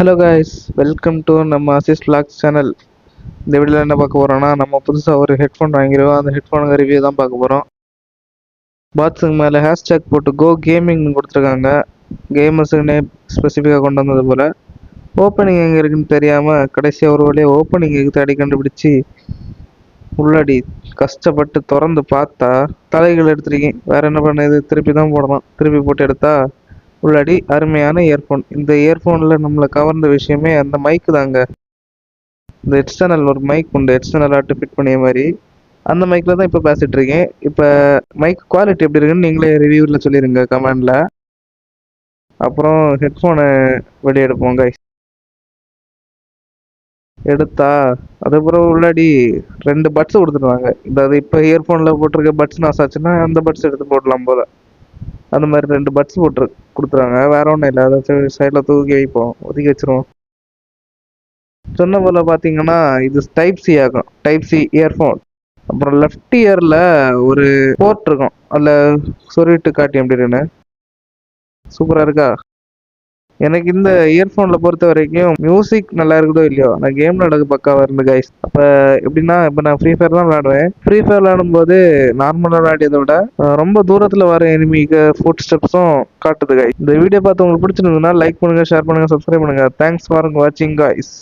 Hello guys, welcome to நம்ம Aziz vlogs channel. இந்த வீடியோவில் என்ன பார்க்க போகிறோன்னா, நம்ம புதுசாக ஒரு ஹெட்ஃபோன் வாங்கிடுவோம். அந்த ஹெட்ஃபோனுங்க ரிவ்யூ தான் பார்க்க போகிறோம். பாக்ஸுக்கு மேலே ஹேஷ்டேக் போட்டு கோ கேமிங்னு கொடுத்துருக்காங்க. கேமர்ஸுக்குன்னே ஸ்பெசிஃபிக்காக கொண்டு வந்தது போல். ஓப்பனிங் எங்கே இருக்குன்னு தெரியாமல் கடைசியாக ஒரு வழியாக ஓப்பனிங் தேடி கண்டுபிடிச்சி உள்ளாடி கஷ்டப்பட்டு திறந்து பார்த்தா தலைகள் எடுத்துருக்கேன். வேறு என்ன பண்ணுது, திருப்பி தான் போடலாம். திருப்பி போட்டு எடுத்தா உள்ளாடி அருமையான இயர்ஃபோன். இந்த இயர்ஃபோனில் நம்மளை கவர்ந்த விஷயமே அந்த மைக்கு தாங்க. இந்த எக்ஸ்டர்னல் ஒரு மைக் உண்டு, எக்ஸ்டர்னல் ஆட்டு ஃபிட் பண்ணிய மாதிரி. அந்த மைக்கில் தான் இப்போ பேசிகிட்டு இருக்கேன். இப்போ மைக் குவாலிட்டி எப்படி இருக்குன்னு நீங்களே ரிவ்யூவில் சொல்லிடுங்க கமெண்டில். அப்புறம் ஹெட்ஃபோனை வெளியே எடுப்போம் guys. எடுத்தா அதுக்கப்புறம் உள்ளாடி 2 பட்ஸ் கொடுத்துருவாங்க. அதாவது இப்போ இயர்ஃபோனில் போட்டிருக்க பட்ஸ் நாஸ் ஆச்சுன்னா அந்த பட்ஸ் எடுத்து போடலாம் போல. அந்த மாதிரி 2 பட்ஸ் போட்டு கொடுத்துருவாங்க. வேற ஒன்றும் இல்லை, அதை சைடில் தூக்கி வைப்போம், ஒதுக்கி வச்சிருவோம். சொன்ன போல பார்த்தீங்கன்னா இது டைப் சி ஆகும், டைப் சி இயர்ஃபோன். அப்புறம் லெஃப்ட் இயரில் ஒரு போர்ட் இருக்கும், அதில் சொருவிட்டு காட்டி அப்படின்னு சூப்பராக இருக்கா. எனக்கு இந்த இயர்ஃபோனில் பொறுத்த வரைக்கும் மியூசிக் நல்லா இருக்குதோ இல்லையோ, நான் கேம் விளாடுறது பக்காவாக இருந்து கைஸ். அப்போ எப்படின்னா, இப்போ நான் ஃப்ரீ ஃபயர் தான் விளாடுவேன். ஃப்ரீ ஃபயர் விளாடும்போது நார்மலாக விளையாடியதை விட ரொம்ப தூரத்தில் வர எனிமிக்கு ஃபுட் ஸ்டெப்ஸும் காட்டுது கைஸ். இந்த வீடியோ பார்த்து உங்களுக்கு பிடிச்சிருந்ததுன்னா லைக் பண்ணுங்கள், ஷேர் பண்ணுங்கள், சப்ஸ்கிரைப் பண்ணுங்கள். தேங்க்ஸ் ஃபார் வாட்சிங் கைஸ்.